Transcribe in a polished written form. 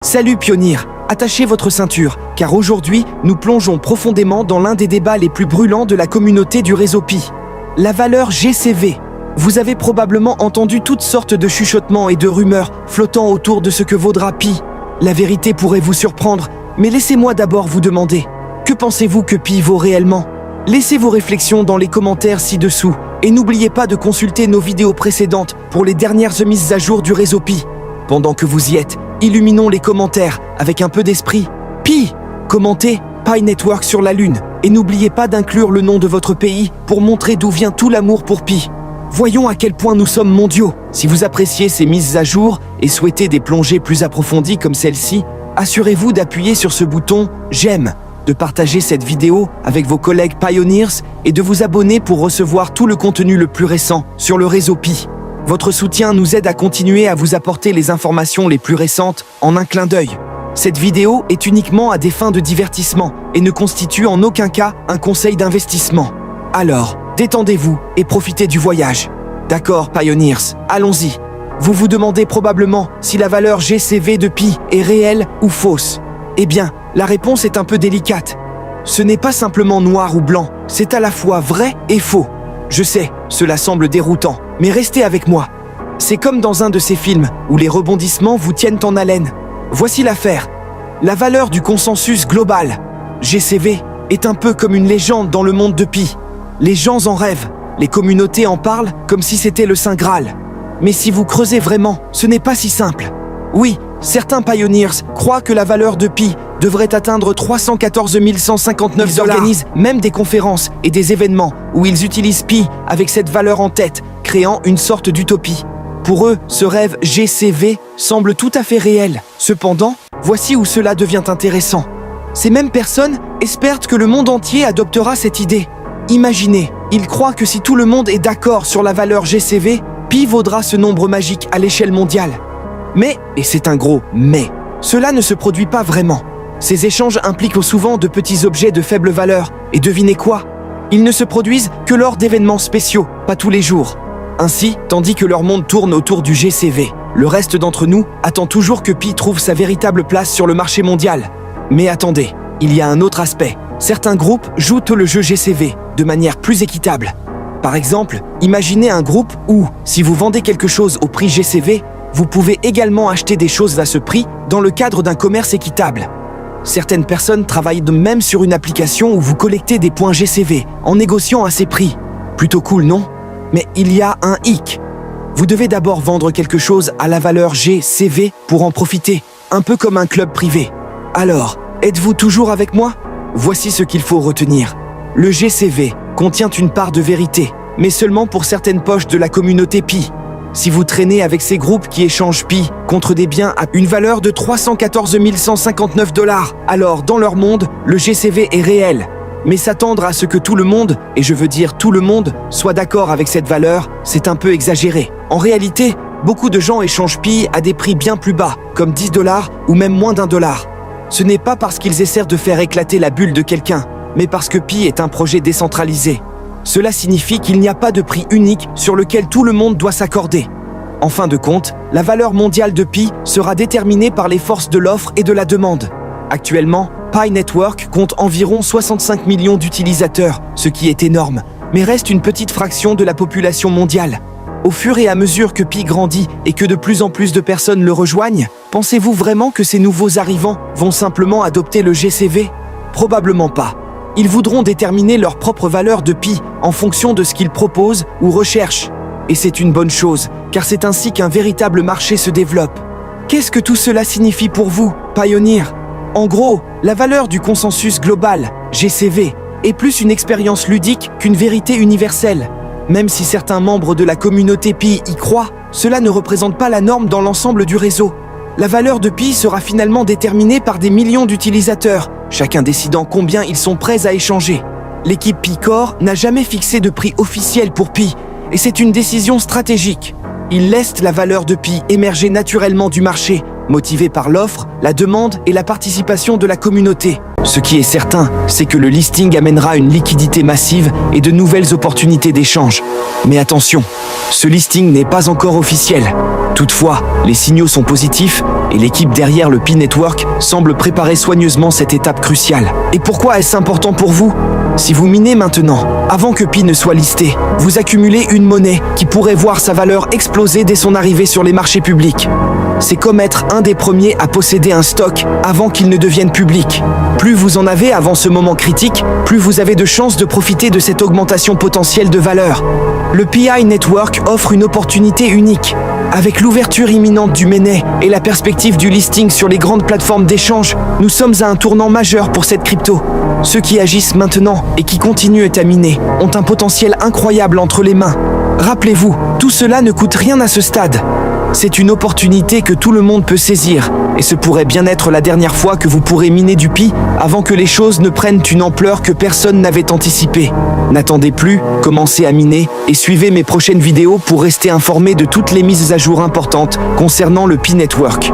Salut Pionnier, attachez votre ceinture, car aujourd'hui, nous plongeons profondément dans l'un des débats les plus brûlants de la communauté du réseau Pi. La valeur GCV. Vous avez probablement entendu toutes sortes de chuchotements et de rumeurs flottant autour de ce que vaudra Pi. La vérité pourrait vous surprendre, mais laissez-moi d'abord vous demander, que pensez-vous que Pi vaut réellement? Laissez vos réflexions dans les commentaires ci-dessous, et n'oubliez pas de consulter nos vidéos précédentes pour les dernières mises à jour du réseau Pi. Pendant que vous y êtes, illuminons les commentaires avec un peu d'esprit. Pi! Commentez Pi Network sur la Lune, et n'oubliez pas d'inclure le nom de votre pays pour montrer d'où vient tout l'amour pour Pi. Voyons à quel point nous sommes mondiaux. Si vous appréciez ces mises à jour et souhaitez des plongées plus approfondies comme celle-ci, assurez-vous d'appuyer sur ce bouton « J'aime », de partager cette vidéo avec vos collègues Pioneers et de vous abonner pour recevoir tout le contenu le plus récent sur le réseau Pi. Votre soutien nous aide à continuer à vous apporter les informations les plus récentes en un clin d'œil. Cette vidéo est uniquement à des fins de divertissement et ne constitue en aucun cas un conseil d'investissement. Alors, détendez-vous et profitez du voyage. D'accord, Pioneers, allons-y. Vous vous demandez probablement si la valeur GCV de Pi est réelle ou fausse. Eh bien, la réponse est un peu délicate. Ce n'est pas simplement noir ou blanc, c'est à la fois vrai et faux. Je sais, cela semble déroutant, mais restez avec moi. C'est comme dans un de ces films où les rebondissements vous tiennent en haleine. Voici l'affaire. La valeur du consensus global, GCV, est un peu comme une légende dans le monde de Pi. Les gens en rêvent, les communautés en parlent comme si c'était le Saint Graal. Mais si vous creusez vraiment, ce n'est pas si simple. Oui, certains Pioneers croient que la valeur de Pi devrait atteindre 314 159 $. Ils organisent même des conférences et des événements où ils utilisent Pi avec cette valeur en tête, créant une sorte d'utopie. Pour eux, ce rêve GCV semble tout à fait réel. Cependant, voici où cela devient intéressant. Ces mêmes personnes espèrent que le monde entier adoptera cette idée. Imaginez, ils croient que si tout le monde est d'accord sur la valeur GCV, Pi vaudra ce nombre magique à l'échelle mondiale. Mais, et c'est un gros mais, cela ne se produit pas vraiment. Ces échanges impliquent souvent de petits objets de faible valeur, et devinez quoi? Ils ne se produisent que lors d'événements spéciaux, pas tous les jours. Ainsi, tandis que leur monde tourne autour du GCV, le reste d'entre nous attend toujours que Pi trouve sa véritable place sur le marché mondial. Mais attendez, il y a un autre aspect. Certains groupes jouent le jeu GCV de manière plus équitable. Par exemple, imaginez un groupe où, si vous vendez quelque chose au prix GCV, vous pouvez également acheter des choses à ce prix dans le cadre d'un commerce équitable. Certaines personnes travaillent même sur une application où vous collectez des points GCV en négociant à ces prix. Plutôt cool, non? Mais il y a un hic. Vous devez d'abord vendre quelque chose à la valeur GCV pour en profiter, un peu comme un club privé. Alors, êtes-vous toujours avec moi? Voici ce qu'il faut retenir. Le GCV contient une part de vérité, mais seulement pour certaines poches de la communauté Pi. Si vous traînez avec ces groupes qui échangent Pi contre des biens à une valeur de 314 159 $, alors dans leur monde, le GCV est réel. Mais s'attendre à ce que tout le monde, et je veux dire tout le monde, soit d'accord avec cette valeur, c'est un peu exagéré. En réalité, beaucoup de gens échangent Pi à des prix bien plus bas, comme 10 $ ou même moins d'$. Ce n'est pas parce qu'ils essaient de faire éclater la bulle de quelqu'un, mais parce que Pi est un projet décentralisé. Cela signifie qu'il n'y a pas de prix unique sur lequel tout le monde doit s'accorder. En fin de compte, la valeur mondiale de Pi sera déterminée par les forces de l'offre et de la demande. Actuellement, Pi Network compte environ 65 millions d'utilisateurs, ce qui est énorme, mais reste une petite fraction de la population mondiale. Au fur et à mesure que Pi grandit et que de plus en plus de personnes le rejoignent, pensez-vous vraiment que ces nouveaux arrivants vont simplement adopter le GCV? Probablement pas. Ils voudront déterminer leur propre valeur de Pi en fonction de ce qu'ils proposent ou recherchent. Et c'est une bonne chose, car c'est ainsi qu'un véritable marché se développe. Qu'est-ce que tout cela signifie pour vous, Pioneer? En gros, la valeur du consensus global, GCV, est plus une expérience ludique qu'une vérité universelle. Même si certains membres de la communauté Pi y croient, cela ne représente pas la norme dans l'ensemble du réseau. La valeur de Pi sera finalement déterminée par des millions d'utilisateurs, chacun décidant combien ils sont prêts à échanger. L'équipe Pi Core n'a jamais fixé de prix officiel pour Pi, et c'est une décision stratégique. Ils laissent la valeur de Pi émerger naturellement du marché, motivée par l'offre, la demande et la participation de la communauté. Ce qui est certain, c'est que le listing amènera une liquidité massive et de nouvelles opportunités d'échange. Mais attention, ce listing n'est pas encore officiel. Toutefois, les signaux sont positifs et l'équipe derrière le Pi Network semble préparer soigneusement cette étape cruciale. Et pourquoi est-ce important pour vous? Si vous minez maintenant, avant que Pi ne soit listé, vous accumulez une monnaie qui pourrait voir sa valeur exploser dès son arrivée sur les marchés publics. C'est comme être un des premiers à posséder un stock avant qu'il ne devienne public. Plus vous en avez avant ce moment critique, plus vous avez de chances de profiter de cette augmentation potentielle de valeur. Le Pi Network offre une opportunité unique. Avec l'ouverture imminente du mainnet et la perspective du listing sur les grandes plateformes d'échange, nous sommes à un tournant majeur pour cette crypto. Ceux qui agissent maintenant et qui continuent à miner ont un potentiel incroyable entre les mains. Rappelez-vous, tout cela ne coûte rien à ce stade. C'est une opportunité que tout le monde peut saisir, et ce pourrait bien être la dernière fois que vous pourrez miner du Pi avant que les choses ne prennent une ampleur que personne n'avait anticipée. N'attendez plus, commencez à miner et suivez mes prochaines vidéos pour rester informé de toutes les mises à jour importantes concernant le Pi Network.